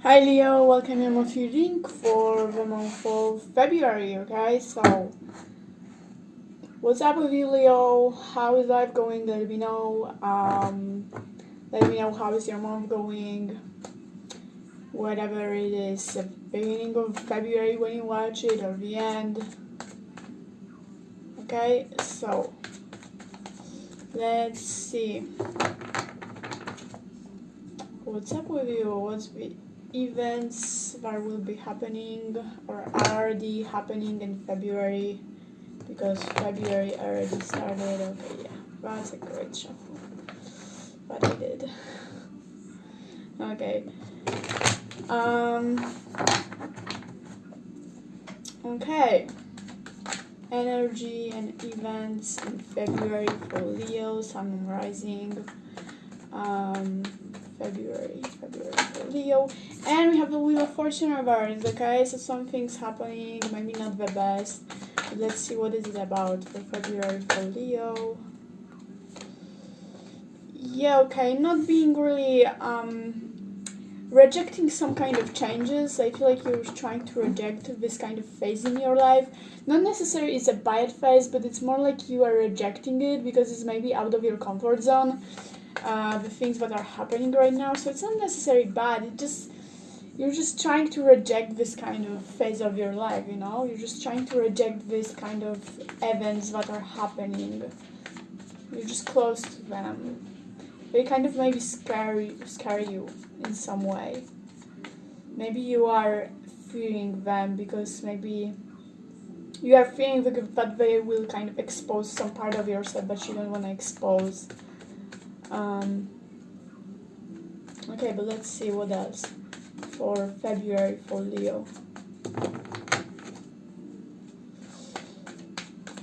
Hi Leo, welcome to my reading for the month of February, okay? So, what's up with you Leo? How is life going? Let me know. Let me know how is your month going. Whatever it is, the beginning of February when you watch it or the end. Okay, so, let's see. What's up with you? What's the events that will be happening or are already happening in February? Because February already started. Okay, yeah, that's a great shuffle. What I did. Okay. Okay. Energy and events in February for Leo, Sun and Rising. February for Leo. And we have the Wheel of Fortune reversed, okay? So something's happening, maybe not the best. But let's see what is it about for February for Leo. Yeah, okay, not being really rejecting some kind of changes. I feel like you're trying to reject this kind of phase in your life. Not necessarily it's a bad phase, but it's more like you are rejecting it because it's maybe out of your comfort zone. The things that are happening right now, so it's not necessarily bad. You're just trying to reject this kind of phase of your life. You're just trying to reject this kind of events that are happening. You're just close to them. They kind of maybe scare you in some way. Maybe you are fearing them because maybe you are fearing that they will kind of expose some part of yourself that you don't want to expose. Okay, but let's see what else for February for Leo.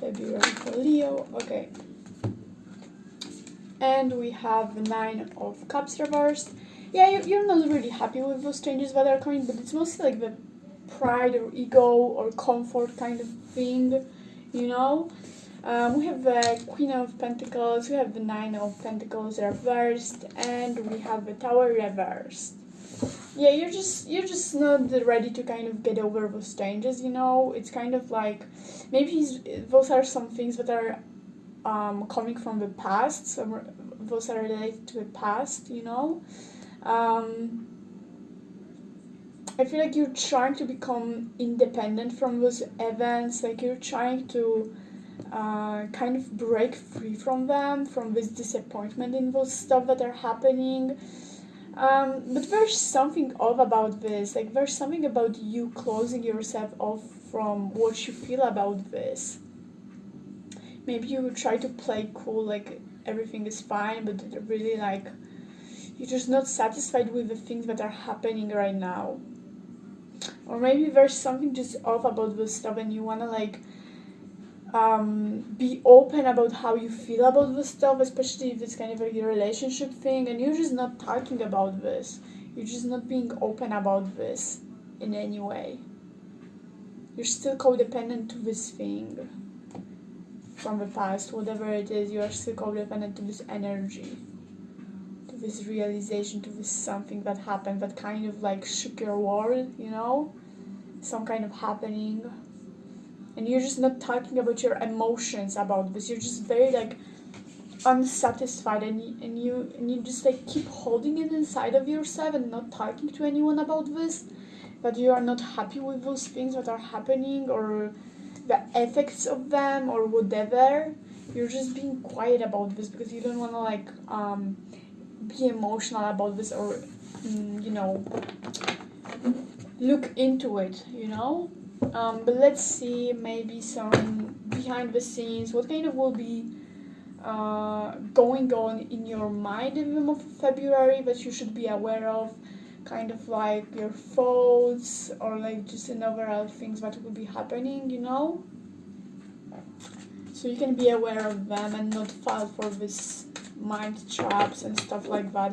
February for Leo, okay. And we have the Nine of Cups reversed. Yeah, you're not really happy with those changes that are coming, but it's mostly like the pride or ego or comfort kind of thing, We have the Queen of Pentacles, we have the Nine of Pentacles reversed, and we have the Tower reversed. Yeah, you're just not ready to kind of get over those changes, It's kind of like maybe those are some things that are coming from the past, so those are related to the past, I feel like you're trying to become independent from those events, like you're trying to kind of break free from them, from this disappointment in those stuff that are happening. But there's something off about this, like there's something about you closing yourself off from what you feel about this. Maybe you try to play cool, like everything is fine, but really like you're just not satisfied with the things that are happening right now. Or maybe there's something just off about this stuff and you wanna like be open about how you feel about this stuff, especially if it's kind of a relationship thing and you're just not talking about this. You're just not being open about this in any way. You're still codependent to this thing from the past, whatever it is, you are still codependent to this energy, to this realization, to this something that happened that kind of like shook your world, some kind of happening. And you're just not talking about your emotions about this. You're just very like unsatisfied and you just like keep holding it inside of yourself and not talking to anyone about this, that you are not happy with those things that are happening or the effects of them or whatever. You're just being quiet about this because you don't want to like be emotional about this or look into it, but let's see, maybe some behind the scenes, what kind of will be going on in your mind in the month of February that you should be aware of, kind of like your thoughts or like just in overall things that will be happening, so you can be aware of them and not fall for this mind traps and stuff like that,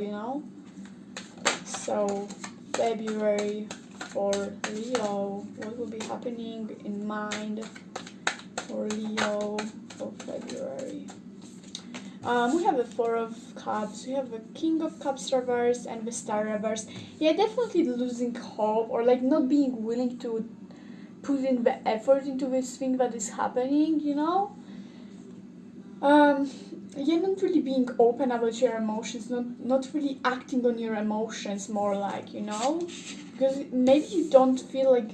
So February for Leo, what will be happening in mind for Leo for February? We have the Four of Cups, we have the King of Cups reversed, and the Star reversed. Yeah, definitely losing hope, or like not being willing to put in the effort into this thing that is happening, you know? Um, yeah, not really being open about your emotions, not really acting on your emotions, more like, you know? Because maybe you don't feel like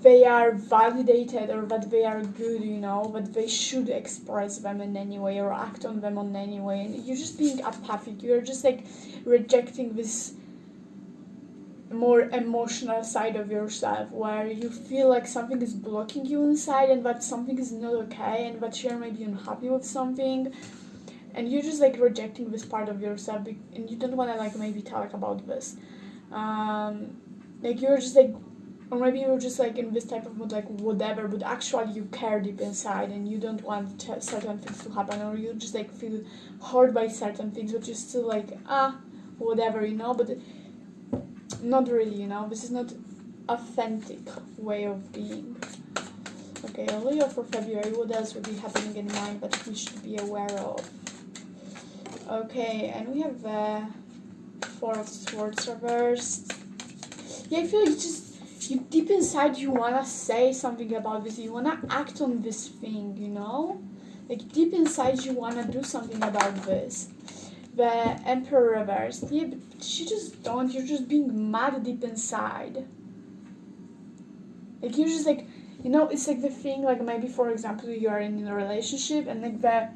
they are validated or that they are good, you know, that they should express them in any way or act on them in any way. And you're just being apathic. You're just like rejecting this more emotional side of yourself where you feel like something is blocking you inside and that something is not okay and that you're maybe unhappy with something, and you're just like rejecting this part of yourself and you don't want to like maybe talk about this. Like you're just like, or maybe you're just like in this type of mood, like whatever, but actually you care deep inside and you don't want certain things to happen, or you just like feel hurt by certain things, but you're still like, whatever, you know, but not really, you know, this is not authentic way of being. Okay, Leo for February, what else will be happening in mind that we should be aware of? Okay, and we have the Four of Swords reversed. Yeah, I feel like you deep inside you wanna say something about this, you wanna act on this thing, you know? Like deep inside you wanna do something about this. The Emperor reversed. Yeah, but you just don't, you're just being mad deep inside. Like you're just like, you know, it's like the thing, like maybe for example you are in a relationship and like the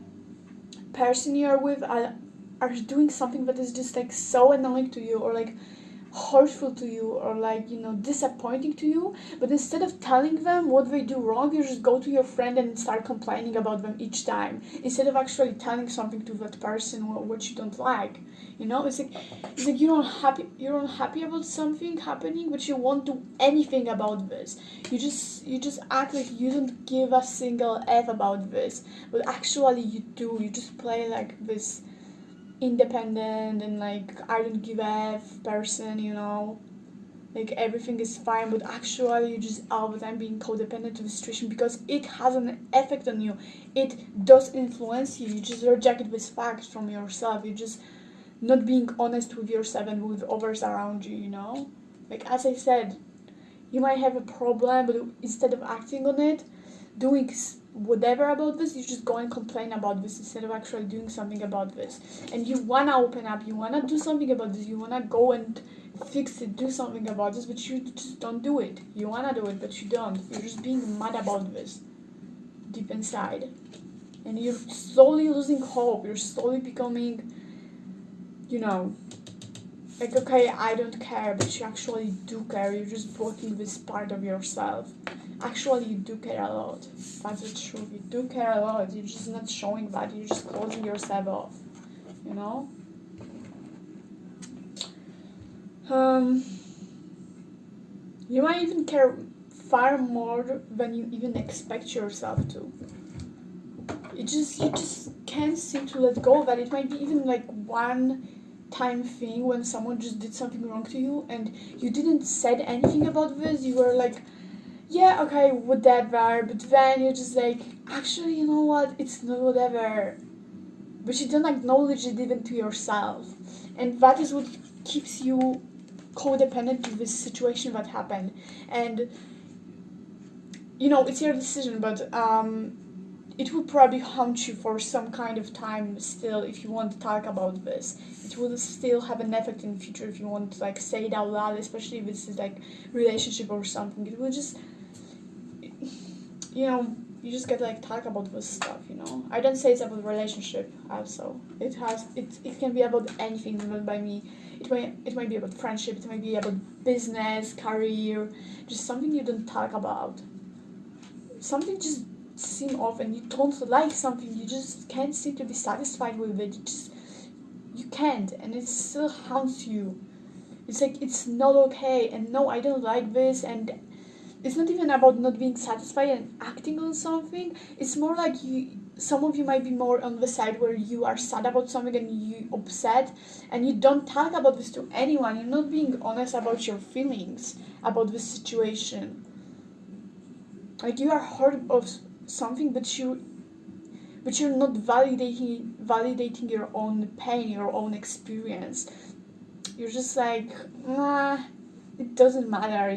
person you're with are doing something that is just like so annoying to you, or like hurtful to you, or like, you know, disappointing to you, but instead of telling them what they do wrong, you just go to your friend and start complaining about them each time instead of actually telling something to that person what you don't like, you know? It's like you're unhappy about something happening, but you won't do anything about this. You just act like you don't give a single F about this, but actually you do. You just play like this independent and like I don't give a F person, you know, like everything is fine, but actually you just all the time being codependent to the situation because it has an effect on you. It does influence you. You just reject this fact from yourself. You're just not being honest with yourself and with others around you, you know? Like as I said, you might have a problem, but instead of acting on it, doing whatever about this, you just go and complain about this instead of actually doing something about this. And you wanna open up, you wanna do something about this, you wanna go and fix it, do something about this, but you just don't do it. You wanna do it, but you don't. You're just being mad about this deep inside. And you're slowly losing hope, you're slowly becoming, you know, like, okay, I don't care, but you actually do care. You're just blocking this part of yourself. Actually, you do care a lot. That's the truth. You do care a lot. You're just not showing that. You're just closing yourself off. You know? You might even care far more than you even expect yourself to. You just can't seem to let go of that. It might be even like one time thing when someone just did something wrong to you and you didn't said anything about this. You were like, yeah, okay, whatever, but then you're just like, actually, you know what, it's not whatever, but you don't acknowledge it even to yourself, and that is what keeps you codependent to this situation that happened. And you know, it's your decision, but it will probably haunt you for some kind of time still if you want to talk about this. It will still have an effect in the future if you want to like say it out loud, especially if this is like relationship or something. It will just, you know, you just get like talk about this stuff, you know. I don't say it's about relationship also. It can be about anything even by me. It might be about friendship, it might be about business, career, just something you don't talk about. Something just seem off and you don't like something, you just can't seem to be satisfied with it. You can't, and it still haunts you. It's like it's not okay, and no, I don't like this, and it's not even about not being satisfied and acting on something. It's more like some of you might be more on the side where you are sad about something and you upset and you don't talk about this to anyone. You're not being honest about your feelings about this situation. Like you are hurt of something, but but you're not validating your own pain, your own experience. You're just like, nah, it doesn't matter,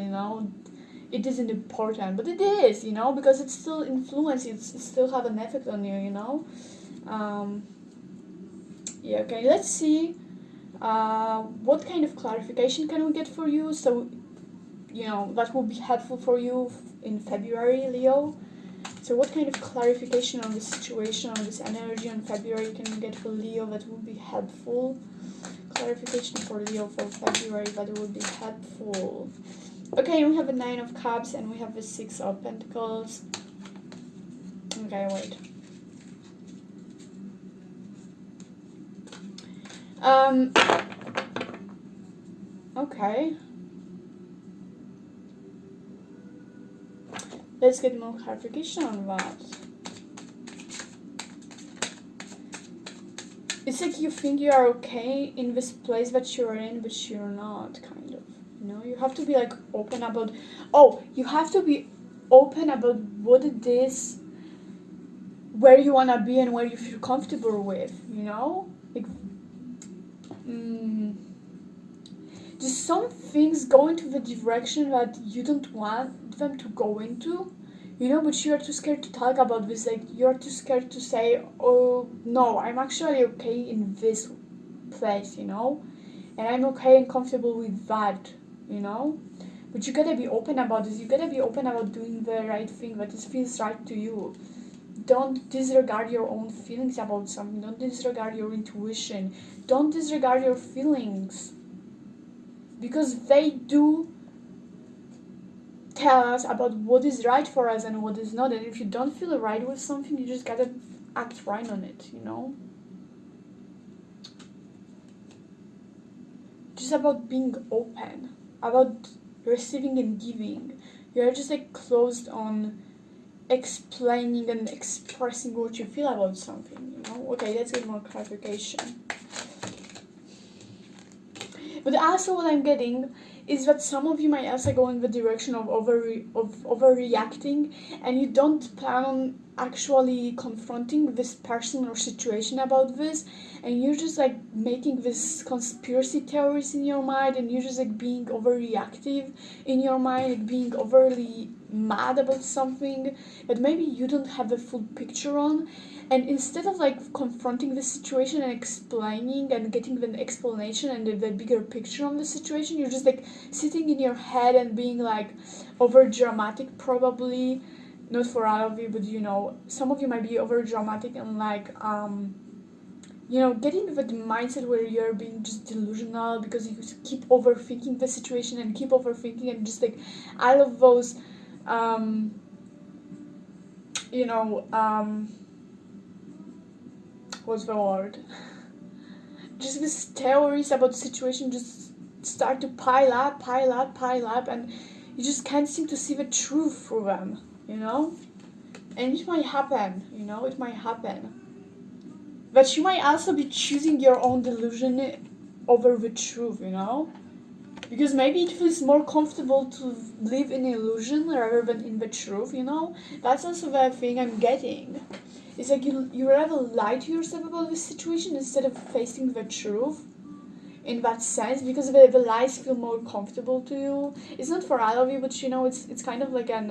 it isn't important, but it is, because it still influences, it still have an effect on you. Yeah, okay, let's see what kind of clarification can we get for you, so that will be helpful for you in February, Leo. So what kind of clarification on this situation, on this energy on February can we get for Leo that will be helpful? Clarification for Leo for February that will be helpful. Okay, we have a 9 of Cups and we have a 6 of Pentacles. Okay, wait. Okay. Let's get more clarification on that. It's like you think you are okay in this place that you're in, but you're not, kind of. You have to be like open about. Oh, you have to be open about what it is, where you wanna be, and where you feel comfortable with. Like, just some things go into the direction that you don't want them to go into. But you're too scared to talk about this, like, you're too scared to say, oh, no, I'm actually okay in this place, and I'm okay and comfortable with that, but you gotta be open about this, you gotta be open about doing the right thing, that it feels right to you. Don't disregard your own feelings about something, don't disregard your intuition, don't disregard your feelings, because they do tell us about what is right for us and what is not. And if you don't feel right with something, you just gotta act right on it, Just about being open, about receiving and giving. You're just like closed on explaining and expressing what you feel about something, Okay, let's get more clarification. But also what I'm getting is that some of you might also go in the direction of overreacting, and you don't plan on actually confronting this person or situation about this, and you're just like making this conspiracy theories in your mind, and you're just like being overreactive in your mind, like being overly mad about something that maybe you don't have the full picture on. And instead of like confronting the situation and explaining and getting the explanation and the bigger picture on the situation, you're just like sitting in your head and being like over dramatic, probably. Not for all of you, but some of you might be over dramatic and like getting that mindset where you're being just delusional because you keep overthinking the situation and keep overthinking, and just like all of those what's the word? Just these theories about the situation just start to pile up, and you just can't seem to see the truth through them, And it might happen, it might happen. But you might also be choosing your own delusion over the truth, Because maybe it feels more comfortable to live in illusion rather than in the truth, That's also the thing I'm getting. It's like you rather lie to yourself about this situation instead of facing the truth in that sense, because the lies feel more comfortable to you. It's not for all of you, but it's kind of like an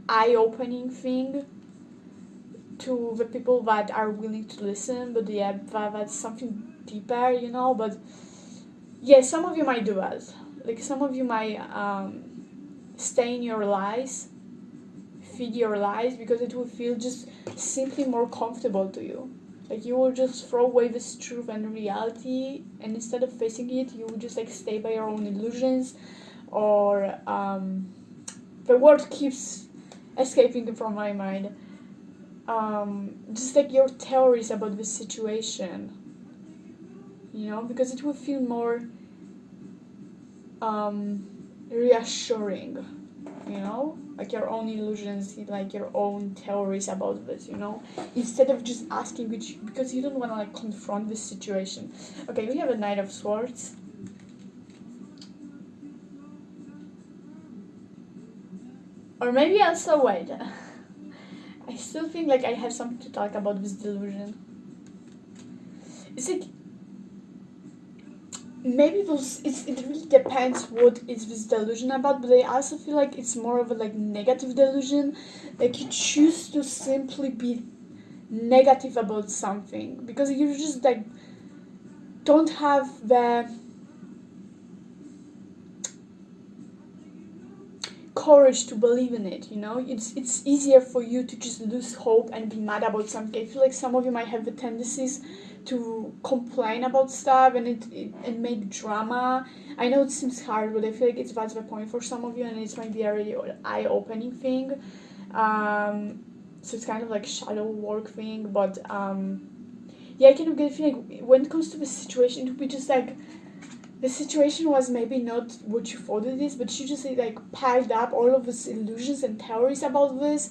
eye-opening thing to the people that are willing to listen, but yeah, that's something deeper, but yeah, some of you might do that. Like, some of you might stay in your lies, feed your lies, because it will feel just simply more comfortable to you. Like, you will just throw away this truth and reality, and instead of facing it, you will just like stay by your own illusions, or the word keeps escaping from my mind. Just like your theories about this situation, because it will feel more reassuring, like your own illusions, like your own theories about this, instead of just asking which, because you don't want to like confront this situation. Okay, we have a Knight of Swords. Or maybe also, wait, I still still think like I have something to talk about this delusion. It's like maybe it really depends what is this delusion about, but I also feel like it's more of a like negative delusion. Like you choose to simply be negative about something because you just like don't have the courage to believe in it, you know. It's easier for you to just lose hope and be mad about something. I feel like some of you might have the tendencies to complain about stuff and it make drama. I know it seems hard, but I feel like that's the point for some of you, and it might be a really eye-opening thing. So it's kind of like shadow work thing, but yeah, I kind of get a feeling when it comes to the situation, it would be just like the situation was maybe not what you thought it is, but you just like piled up all of these illusions and theories about this,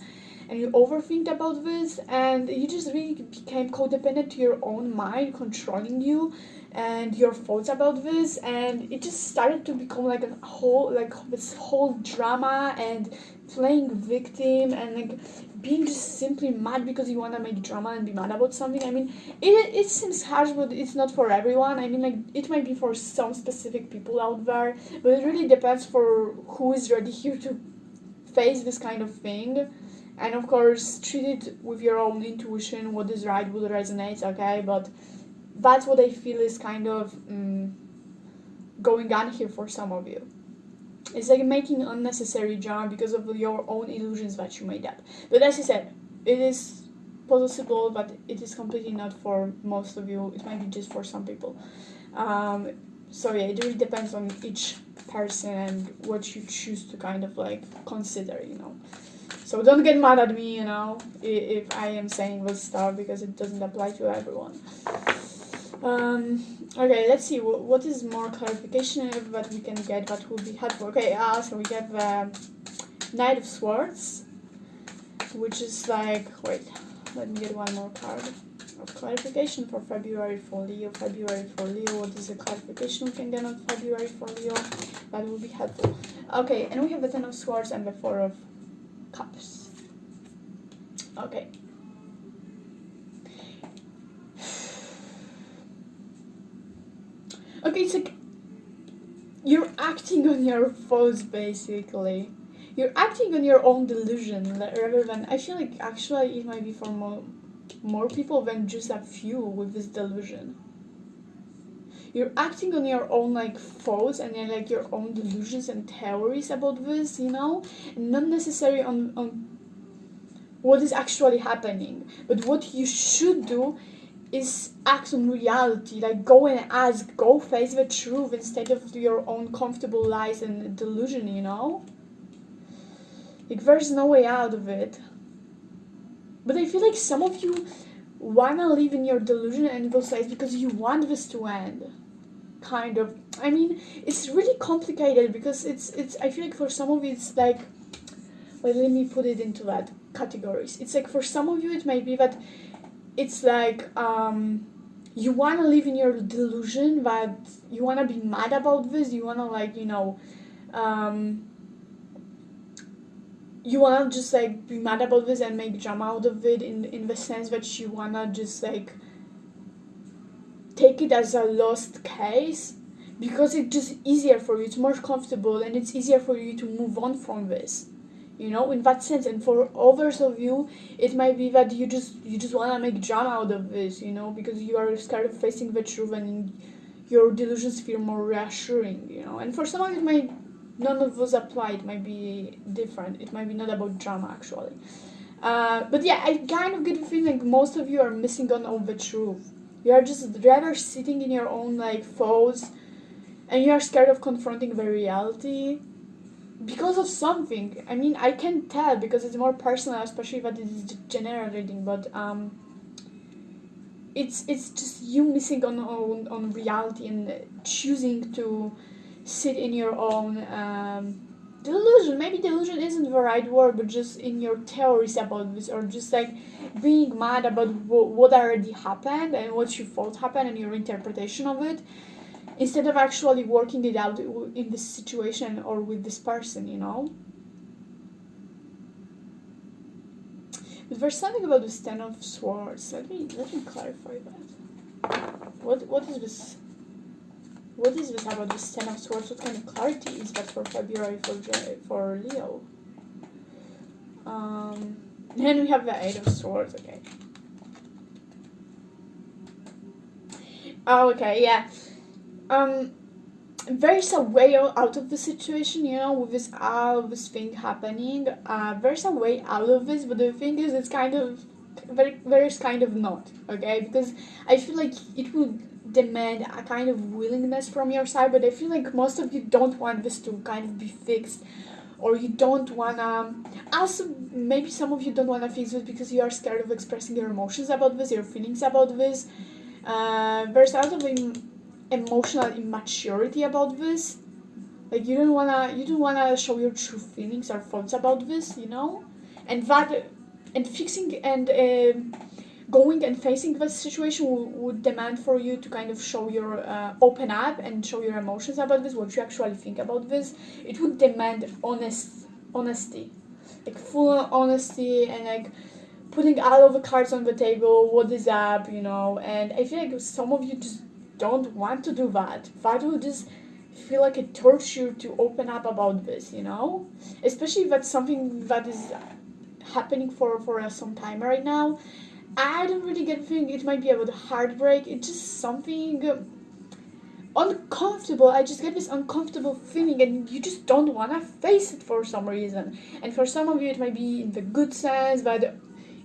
and you overthink about this, and you just really became codependent to your own mind controlling you and your thoughts about this, and it just started to become like a whole like this whole drama and playing victim and like being just simply mad because you want to make drama and be mad about something. I mean, it seems harsh, but it's not for everyone. I mean, like it might be for some specific people out there, but it really depends for who is ready here to face this kind of thing. And of course, treat it with your own intuition, what is right, what resonates, okay? But that's what I feel is kind of going on here for some of you. It's like making unnecessary drama because of your own illusions that you made up. But as I said, it is possible, but it is completely not for most of you. It might be just for some people. So yeah, it really depends on each person and what you choose to kind of like consider, you know. So don't get mad at me, you know, if I am saying this stuff, because it doesn't apply to everyone. Okay, let's see, what is more clarification that we can get that will be helpful. Okay, so we have the Knight of Swords, which is like, wait, let me get one more card of clarification for February for Leo. What is the clarification we can get on February for Leo? That will be helpful. Okay, and we have the Ten of Swords and the Four of Cups. Okay. Okay, it's like you're acting on your thoughts, basically. You're acting on your own delusion rather than, I feel like actually it might be for more people than just a few with this delusion. You're acting on your own like thoughts and then like your own delusions and theories about this, you know, and not necessarily on what is actually happening. But what you should do is act on reality, like go and ask, go face the truth instead of your own comfortable lies and delusion, you know? Like there's no way out of it. But I feel like some of you wanna live in your delusion and those lies because you want this to end. Kind of. I mean, it's really complicated because it's I feel like for some of you it's like, well, let me put it into that categories. It's like for some of you it might be that it's like you want to live in your delusion, that you want to be mad about this, you want to like, you know, you want to just like be mad about this and make drama out of it in the sense that you want to just like take it as a lost case because it's just easier for you, it's more comfortable, and it's easier for you to move on from this, you know, in that sense. And for others of you it might be that you just want to make drama out of this, you know, because you are scared of facing the truth and your delusions feel more reassuring, you know. And for some of you it might none of those apply, it might be different, it might be not about drama actually. But yeah, I kind of get the feeling like most of you are missing on all the truth. You are just rather sitting in your own like thoughts and you are scared of confronting the reality because of something. I mean, I can tell because it's more personal, especially if it is general reading, but it's just you missing on reality and choosing to sit in your own delusion. Maybe delusion isn't the right word, but just in your theories about this, or just like being mad about what already happened and what you thought happened and your interpretation of it, instead of actually working it out in this situation or with this person, you know. But there's something about the Ten of Swords. Let me clarify that. What is this? What is this about this Ten of Swords? What kind of clarity is that for February for Leo? Then we have the Eight of Swords. Okay. Oh, okay, yeah. There's a way out of the situation, with this thing happening. There's a way out of this, but the thing is, it's kind of there's kind of not, okay? Because I feel like it would demand a kind of willingness from your side, but I feel like most of you don't want this to kind of be fixed, or you don't wanna. Also, maybe some of you don't wanna fix this because you are scared of expressing your emotions about this, your feelings about this. There's a lot of emotional immaturity about this. Like you don't wanna show your true feelings or thoughts about this, and fixing and going and facing this situation would demand for you to kind of show your open up and show your emotions about this, what you actually think about this. It would demand honesty, like full honesty, and like putting all of the cards on the table, what is up, and I feel like some of you just don't want to do that. That will just feel like a torture to open up about this, especially if that's something that is happening for some time right now. I don't really get the feeling it might be about heartbreak. It's just something uncomfortable. I just get this uncomfortable feeling, and you just don't want to face it for some reason. And for some of you, it might be in the good sense, but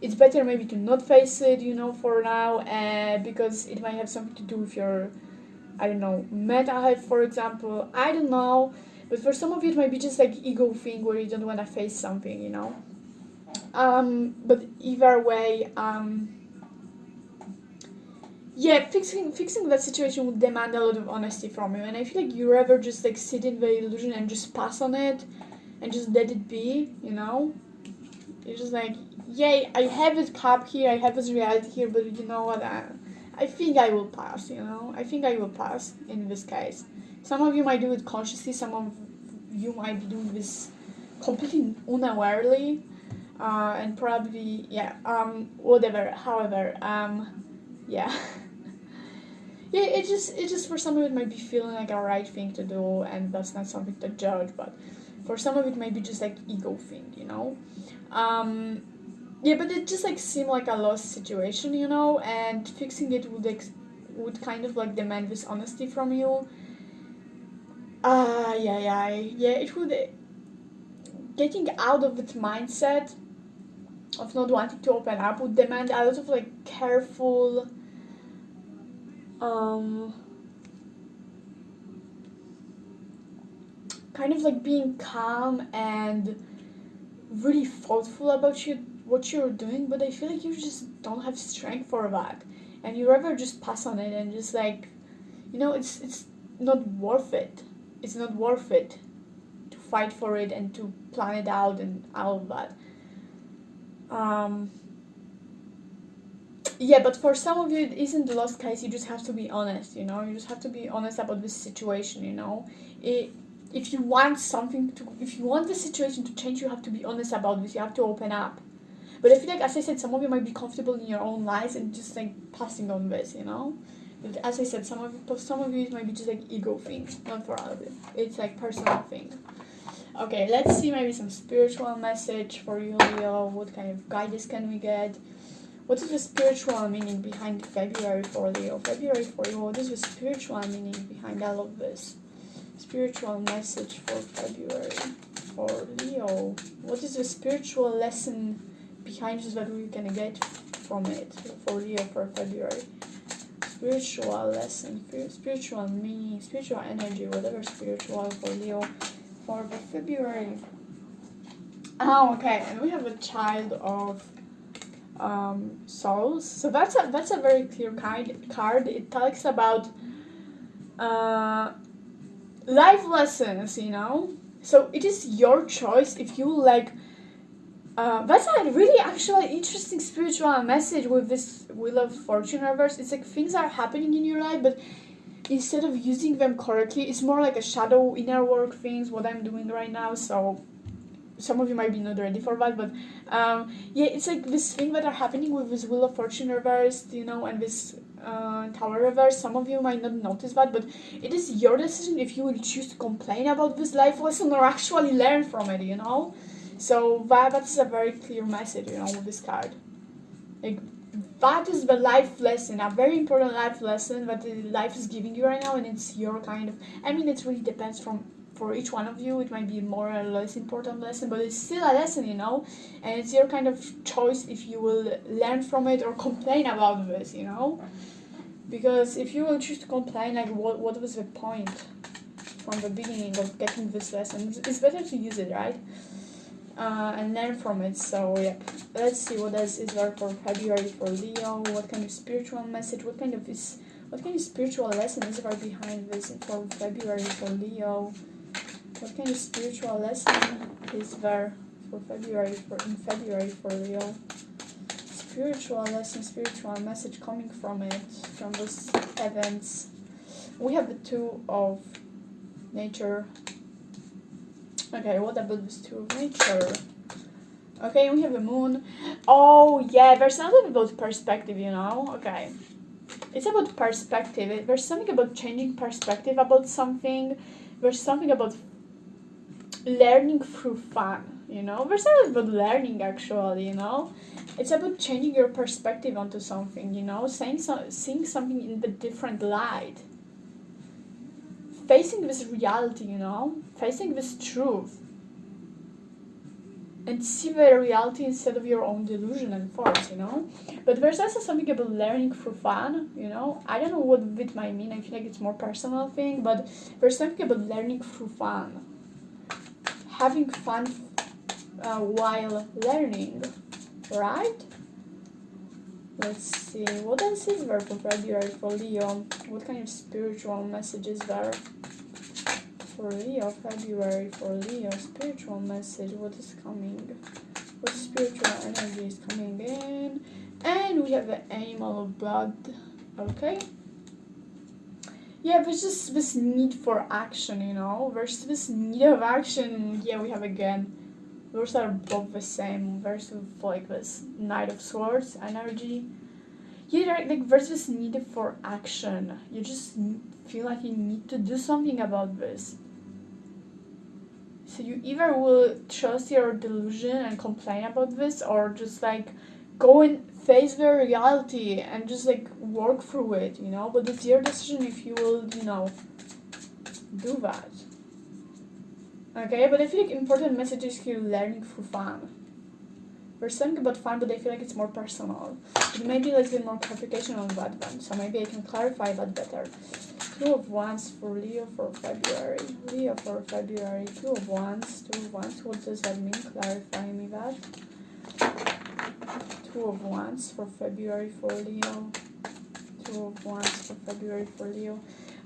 it's better maybe to not face it, for now, because it might have something to do with your, I don't know, mental health, for example. I don't know, but for some of you, it might be just like ego thing where you don't want to face something, But either way, yeah, fixing that situation would demand a lot of honesty from you, and I feel like you rather just like sit in the illusion and just pass on it, and just let it be, You're just like, yay, I have this cup here, I have this reality here, but you know what? I think I will pass. I think I will pass in this case. Some of you might do it consciously. Some of you might be doing this completely unawarely. And probably, yeah, whatever, however, yeah. Yeah, it just for some of it might be feeling like a right thing to do, and that's not something to judge, but for some of it might be just like ego thing, Yeah, but it just like seemed like a lost situation, and fixing it would kind of like demand this honesty from you. Yeah, it would, getting out of that mindset of not wanting to open up would demand a lot of like careful, kind of like being calm and really thoughtful about what you're doing, but I feel like you just don't have strength for that, and you rather just pass on it and just like, it's not worth it. It's not worth it to fight for it and to plan it out and all of that. Yeah, but for some of you, it isn't the lost case. You just have to be honest. You just have to be honest about this situation. If you want the situation to change, you have to be honest about this. You have to open up. But I feel like, as I said, some of you might be comfortable in your own lives and just like passing on this, But as I said, some of you it might be just like ego thing, not for all of you. It's like personal thing. Okay, let's see maybe some spiritual message for you, Leo. What kind of guidance can we get? What is the spiritual meaning behind February for Leo? February for Leo, what is the spiritual meaning behind all of this? Spiritual message for February for Leo. What is the spiritual lesson behind this that we can get from it for Leo for February? Spiritual lesson, spiritual meaning, spiritual energy, whatever spiritual for Leo for the February. Oh, okay, and we have a child of souls. So that's a very clear card. It talks about life lessons, So it is your choice if you like. That's a really actually interesting spiritual message with this Wheel of Fortune reverse. It's like things are happening in your life, but instead of using them correctly, it's more like a shadow inner work things, what I'm doing right now. So some of you might be not ready for that, but yeah, it's like this thing that are happening with this Wheel of Fortune reversed, you know, and this Tower reverse. Some of you might not notice that, but it is your decision if you will choose to complain about this life lesson or actually learn from it, you know. So that's a very clear message, you know, with this card. Like, that is the life lesson, a very important life lesson that life is giving you right now, and it's your kind of, I mean, it really depends for each one of you. It might be more or less important lesson, but it's still a lesson, you know, and it's your kind of choice if you will learn from it or complain about this, you know, because if you will choose to complain, like, what was the point from the beginning of getting this lesson? It's better to use it, right? And learn from it. So yeah, let's see what else is there for February for Leo. What kind of spiritual message, what kind of spiritual lesson is there behind this for February for Leo? What kind of spiritual lesson is there for February for Leo? Spiritual lesson, spiritual message coming from it, from those events. We have the Two of Nature. Okay, what about this Two of Nature? Okay, we have the Moon. Oh, yeah, there's something about perspective, you know? Okay. It's about perspective. There's something about changing perspective about something. There's something about learning through fun, you know? There's something about learning, actually, you know? It's about changing your perspective onto something, you know? Seeing something in the different light. Facing this reality, you know, facing this truth, and see the reality instead of your own delusion and thoughts, you know. But there's also something about learning through fun, you know. I don't know what it might mean. I feel like it's more personal thing, but there's something about learning through fun, having fun while learning, right? Let's see, what else is there for February for Leo? What kind of spiritual message is there for Leo? February for Leo, spiritual message, what is coming? What spiritual energy is coming in? And we have the animal of blood, okay? Yeah, there's just this need for action, you know? There's this need of action. Yeah, we have again. Those are both the same. There's like this Knight of Swords energy. Yeah, like there's this need for action. You just feel like you need to do something about this. So you either will trust your delusion and complain about this, or just like go and face the reality and just like work through it, you know? But it's your decision if you will, you know, do that. Okay, but I feel like important messages here, learning through fun. There's something about fun, but I feel like it's more personal. But maybe let's get more clarification on that one, so maybe I can clarify that better. Two of Wands for Leo for February. Leo for February. Two of Wands. What does that mean? Clarify me that. Two of Wands for February for Leo. Two of Wands for February for Leo.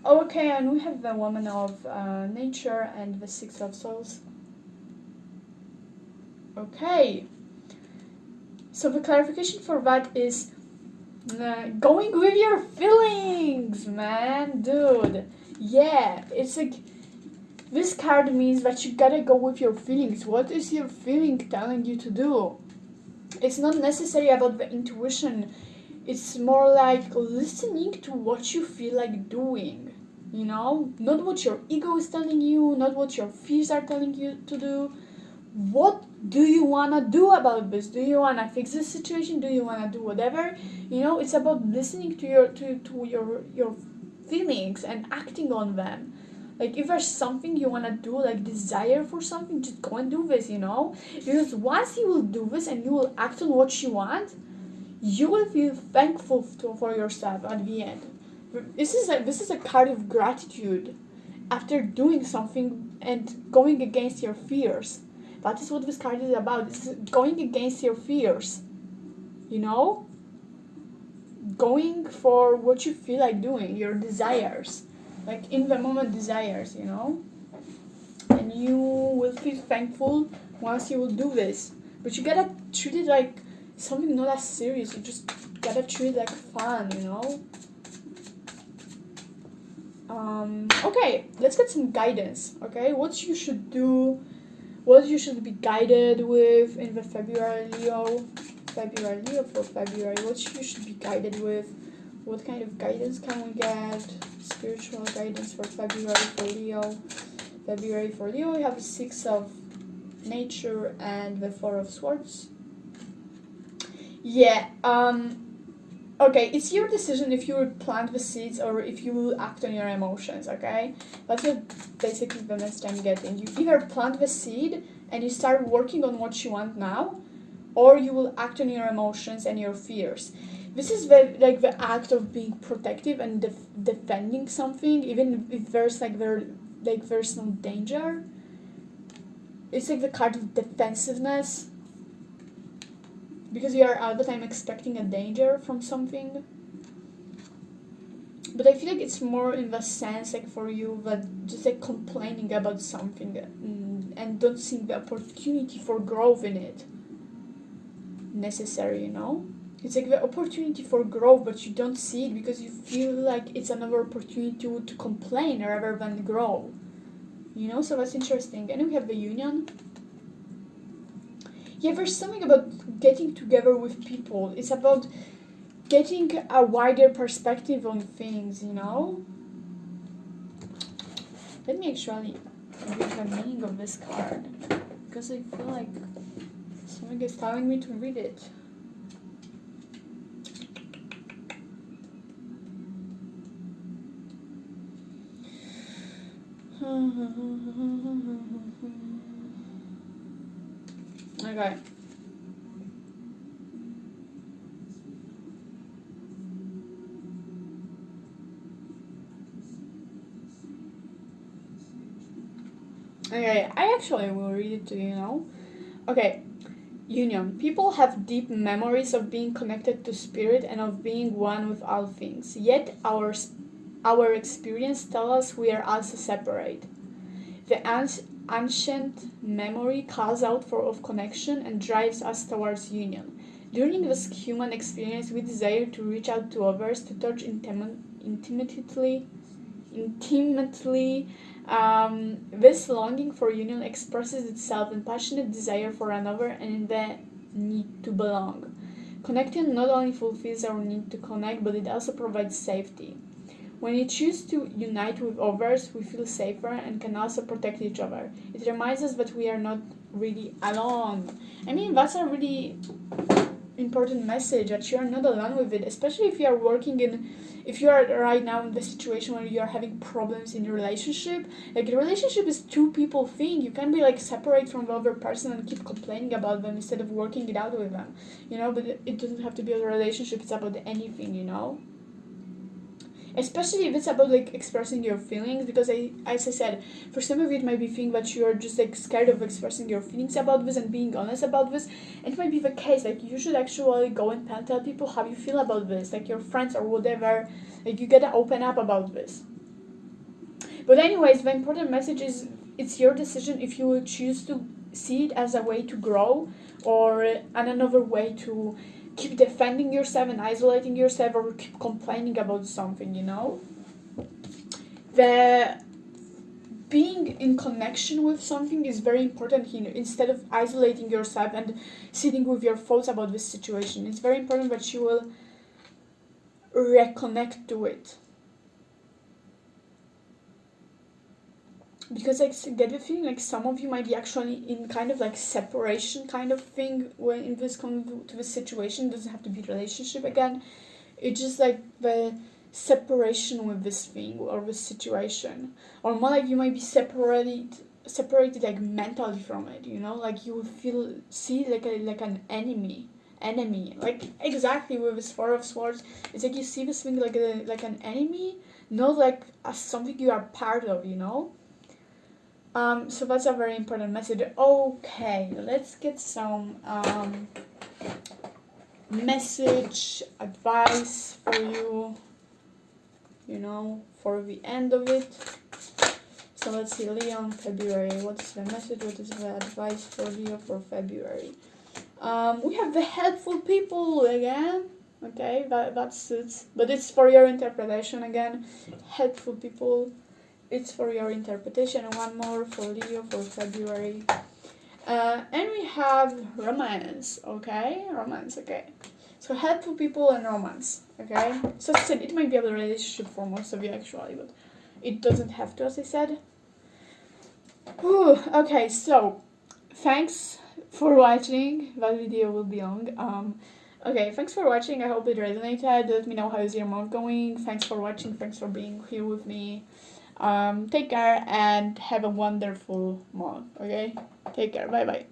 Oh, okay, and we have the Woman of Nature and the Six of Souls. Okay. So the clarification for that is going with your feelings, man, dude. Yeah, it's like this card means that you gotta go with your feelings. What is your feeling telling you to do? It's not necessarily about the intuition. It's more like listening to what you feel like doing, you know? Not what your ego is telling you, not what your fears are telling you to do. What do you want to do about this? Do you want to fix this situation? Do you want to do whatever? You know, it's about listening to your feelings and acting on them. Like, if there's something you want to do, like desire for something, just go and do this, you know? Because once you will do this and you will act on what you want, you will feel thankful for yourself at the end. This is a card of gratitude after doing something and going against your fears. That is what this card is about. It's going against your fears, you know? Going for what you feel like doing, your desires. Like in the moment desires, you know? And you will feel thankful once you will do this. But you gotta treat it like something not as serious. You just gotta treat it like fun, you know? Okay, let's get some guidance, okay? What you should do what you should be guided with in the February Leo. February Leo for February. What you should be guided with. What kind of guidance can we get? Spiritual guidance for February for Leo. February for Leo, we have the 6 of Nature and the 4 of Swords. Yeah, okay, it's your decision if you will plant the seeds or if you will act on your emotions, okay? That's what basically the message I'm getting. You either plant the seed and you start working on what you want now, or you will act on your emotions and your fears. This is the act of being protective and defending something, even if there's there's no danger. It's like the card of defensiveness, because you are all the time expecting a danger from something. But I feel like it's more in the sense like for you that just like complaining about something and don't see the opportunity for growth in it necessary, you know? It's like the opportunity for growth, but you don't see it because you feel like it's another opportunity to complain rather than grow. You know, so that's interesting. And we have the Union. Yeah, there's something about getting together with people. It's about getting a wider perspective on things, you know? Let me actually read the meaning of this card, because I feel like something is telling me to read it. Okay. Okay, I actually will read it to you now. Okay. Union. People have deep memories of being connected to spirit and of being one with all things. Yet our experience tells us we are also separate. The ancient memory calls out of connection and drives us towards union. During this human experience, we desire to reach out to others, to touch intimately. This longing for union expresses itself in passionate desire for another and in the need to belong. Connecting not only fulfills our need to connect, but it also provides safety. When we choose to unite with others, we feel safer and can also protect each other. It reminds us that we are not really alone. I mean, that's a really important message, that you are not alone with it, especially if you are if you are right now in the situation where you are having problems in your relationship. Like, a relationship is two people thing. You can't be like separate from the other person and keep complaining about them instead of working it out with them, you know. But it doesn't have to be a relationship, it's about anything, you know, especially if it's about like expressing your feelings, because as I said, for some of you it might be thinking that you are just like scared of expressing your feelings about this and being honest about this. It might be the case, like you should actually go and tell people how you feel about this, like your friends or whatever. Like, you gotta open up about this. But anyways, the important message is it's your decision if you will choose to see it as a way to grow, or another way to keep defending yourself and isolating yourself, or keep complaining about something, you know. The being in connection with something is very important here. Instead of isolating yourself and sitting with your thoughts about this situation, it's very important that you will reconnect to it. Because I get the feeling like some of you might be actually in kind of like separation kind of thing when in this comes to this situation. It doesn't have to be relationship again. It's just like the separation with this thing or this situation, or more like you might be separated like mentally from it, you know, like you will see like an enemy, like exactly with this 4 of Swords. It's like you see this thing like an enemy, not like as something you are part of, you know. So that's a very important message. Okay, let's get some message, advice for you, you know, for the end of it. So let's see, Leo, February. What's the message? What is the advice for Leo for February? We have the helpful people again. Okay, that suits, but it's for your interpretation again. Helpful people. It's for your interpretation. And one more for Leo for February. And we have romance, okay? Romance, okay. So helpful people and romance, okay? So as I said, it might be a relationship for most of you actually, but it doesn't have to, as I said. Whew, okay, so thanks for watching. That video will be long. Okay, thanks for watching. I hope it resonated. Let me know how is your month going. Thanks for watching. Thanks for being here with me. Take care and have a wonderful month, okay? Take care. Bye bye.